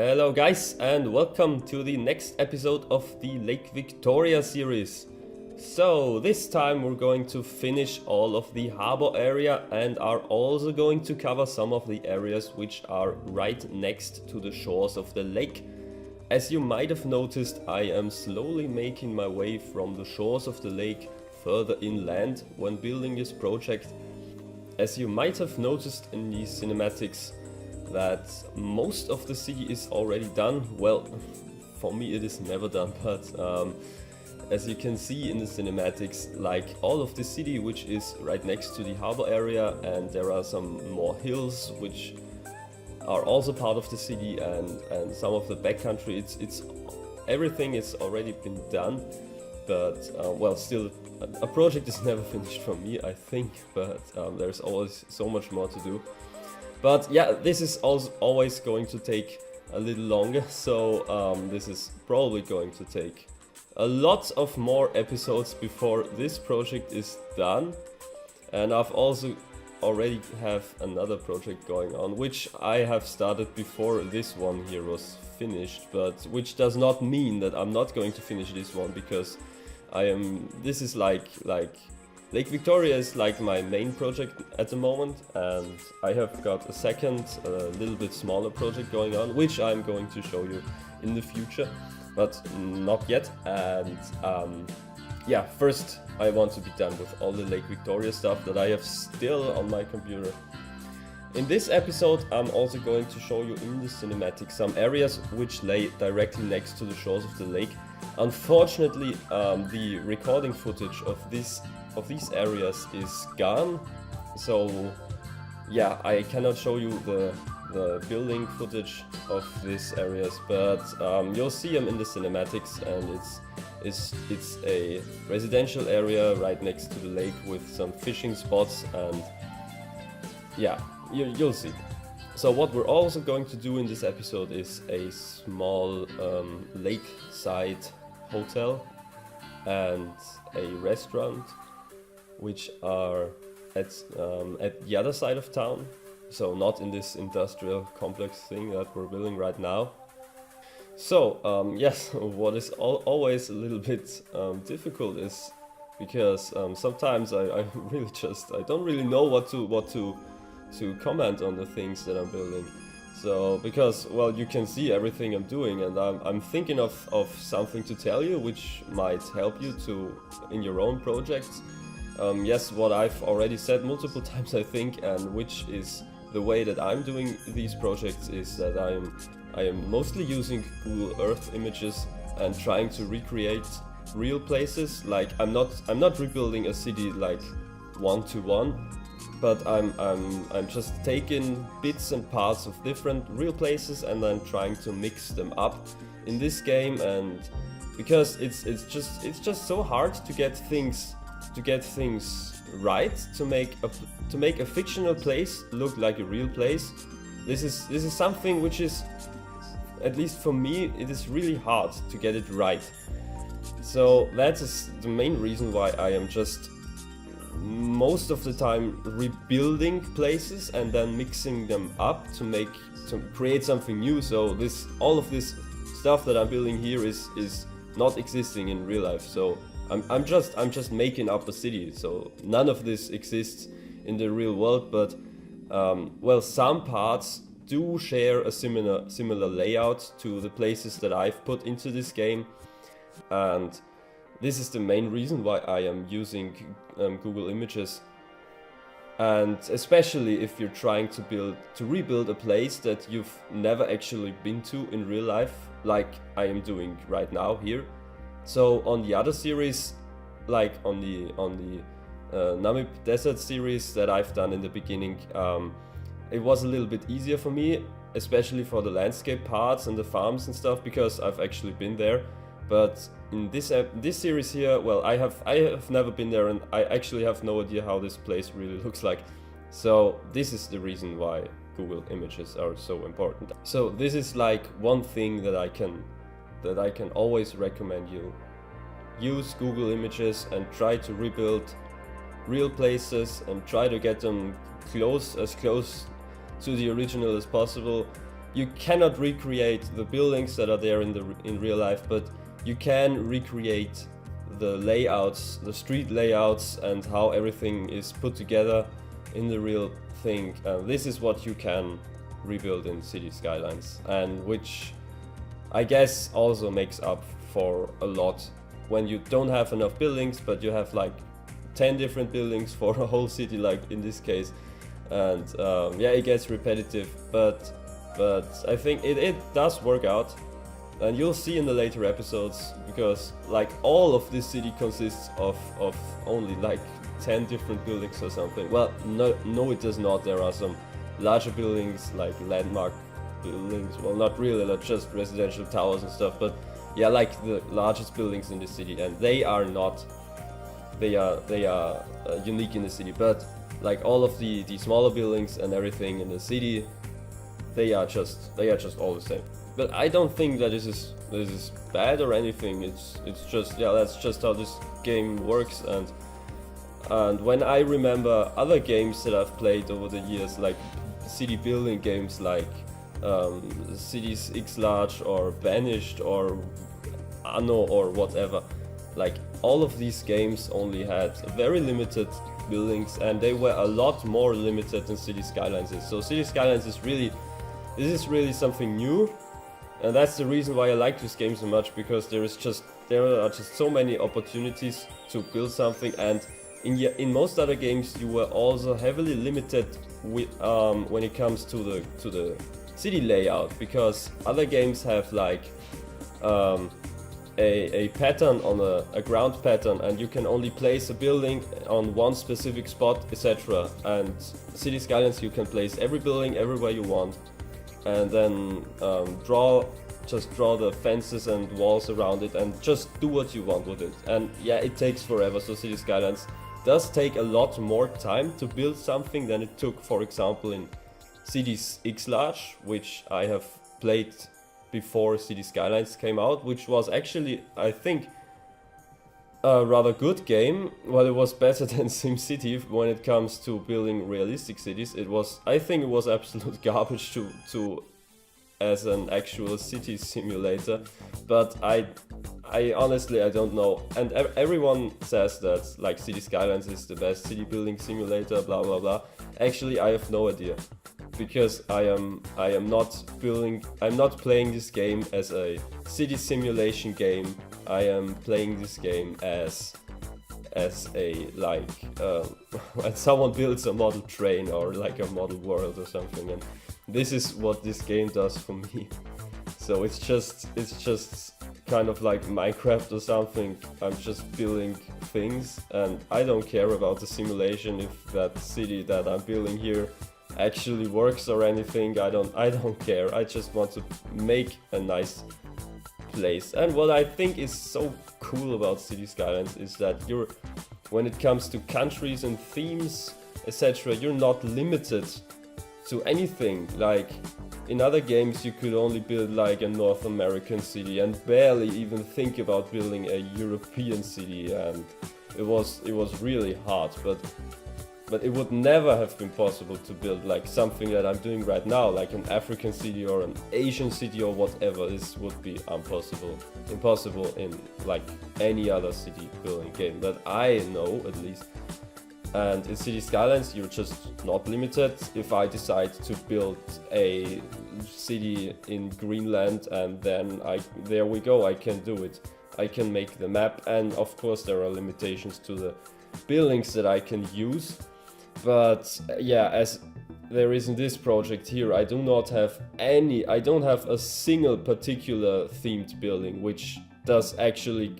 Hello guys and welcome to the next episode of the Lake Victoria series. So this time we're going to finish all of the harbor area and are also going to cover some of the areas which are right next to the shores of the lake. As you might have noticed, I am slowly making my way from the shores of the lake further inland when building this project. As you might have noticed in the cinematics, that most of the city is already done. Well, for me it is never done, but as you can see in the cinematics, like all of the city which is right next to the harbor area, and there are some more hills which are also part of the city, and some of the backcountry, it's everything is already been done, but well, still a project is never finished for me, I think, but there's always so much more to do. But yeah, this is also always going to take a little longer, so this is probably going to take a lot of more episodes before this project is done. And I've also already have another project going on, which I have started before this one here was finished, but which does not mean that I'm not going to finish this one, because this is like Lake Victoria is like my main project at the moment, and I have got a second, little bit smaller project going on, which I'm going to show you in the future, but not yet. And yeah, first I want to be done with all the Lake Victoria stuff that I have still on my computer. In this episode I'm also going to show you in the cinematic some areas which lay directly next to the shores of the lake. Unfortunately, the recording footage of these areas is gone, so yeah, I cannot show you the building footage of these areas, but you'll see them in the cinematics, and it's a residential area right next to the lake with some fishing spots, and yeah, you'll see. So what we're also going to do in this episode is a small lakeside hotel and a restaurant, which are at the other side of town, so not in this industrial complex thing that we're building right now. So yes, what is always a little bit difficult is because sometimes I really I don't really know what to comment on the things that I'm building. So because, well, you can see everything I'm doing, and I'm thinking of something to tell you which might help you in your own projects. Yes, what I've already said multiple times, I think, and which is the way that I'm doing these projects, is that I am mostly using Google Earth images and trying to recreate real places. Like I'm not rebuilding a city like one to one, but I'm just taking bits and parts of different real places and then trying to mix them up in this game. And because it's just so hard to get things right, to make a fictional place look like a real place. This is something which is, at least for me, it is really hard to get it right. So that's the main reason why I am just most of the time rebuilding places and then mixing them up to create something new. So all of this stuff that I'm building here is not existing in real life. So I'm just making up a city. So none of this exists in the real world, but well, some parts do share a similar layout to the places that I've put into this game, and this is the main reason why I am using Google Images. And especially if you're trying to rebuild a place that you've never actually been to in real life, like I am doing right now here. So on the other series, like on the Namib Desert series that I've done in the beginning, it was a little bit easier for me, especially for the landscape parts and the farms and stuff, because I've actually been there. But in this series here, well, I have never been there, and I actually have no idea how this place really looks like. So this is the reason why Google Images are so important. So this is like one thing that I can always recommend you. Use Google Images and try to rebuild real places and try to get them as close to the original as possible. you cannot recreate the buildings that are there in real life, but you can recreate the layouts, the street layouts, and how everything is put together in the real thing. This is what you can rebuild in City Skylines, and which I guess also makes up for a lot when you don't have enough buildings, but you have like 10 different buildings for a whole city, like in this case. And yeah, it gets repetitive, but I think it does work out, and you'll see in the later episodes, because like all of this city consists of only like 10 different buildings or something. Well, no it does not. There are some larger buildings, like landmark buildings. Well, not really, not just residential towers and stuff, but yeah, like the largest buildings in the city, and they are unique in the city. But like all of the smaller buildings and everything in the city, they are just all the same. But I don't think that this is bad or anything. It's just, yeah, that's just how this game works. And when I remember other games that I've played over the years, like city building games like Cities X Large or Banished or Anno or whatever, like all of these games only had very limited buildings, and they were a lot more limited than City Skylines is. So City Skylines is really something new, and that's the reason why I like this game so much, because there are just so many opportunities to build something. And in most other games you were also heavily limited with, when it comes to the city layout, because other games have like a pattern on a ground pattern, and you can only place a building on one specific spot, etc. And City Skylines, you can place every building everywhere you want, and then just draw the fences and walls around it and just do what you want with it. And yeah, it takes forever. So City Skylines does take a lot more time to build something than it took, for example, in Cities X Large, which I have played before City Skylines came out, which was actually, I think, a rather good game. Well, it was better than SimCity when it comes to building realistic cities. I think it was absolute garbage to as an actual city simulator, but I honestly, I don't know. And everyone says that like City Skylines is the best city building simulator, blah blah blah. Actually, I have no idea, because I'm not playing this game as a city simulation game. I am playing this game as a like when someone builds a model train or like a model world or something, and this is what this game does for me. So it's just kind of like Minecraft or something. I'm just building things, and I don't care about the simulation, if that city that I'm building here actually works or anything. I don't care. I just want to make a nice place. And what I think is so cool about City Skylines is that when it comes to countries and themes, etc., you're not limited to anything. Like in other games you could only build like a North American city and barely even think about building a European city, and it was really hard, but it would never have been possible to build like something that I'm doing right now, like an African city or an Asian city or whatever. This would be impossible in like any other city building game that I know, at least. And in City Skylines you're just not limited. If I decide to build a city in Greenland, and then there we go, I can do it. I can make the map, and of course there are limitations to the buildings that I can use. But yeah, as there is in this project here, I don't have a single particular themed building which does actually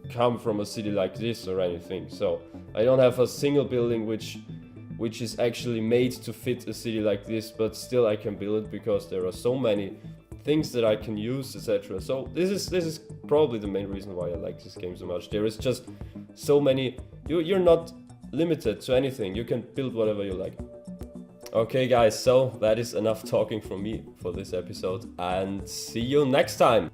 come from a city like this or anything. So I don't have a single building which is actually made to fit a city like this, but still I can build it because there are so many things that I can use, etc. So this is probably the main reason why I like this game so much. There is just so many, you're not limited to anything. You can build whatever you like. Okay guys, so that is enough talking from me for this episode, and see you next time.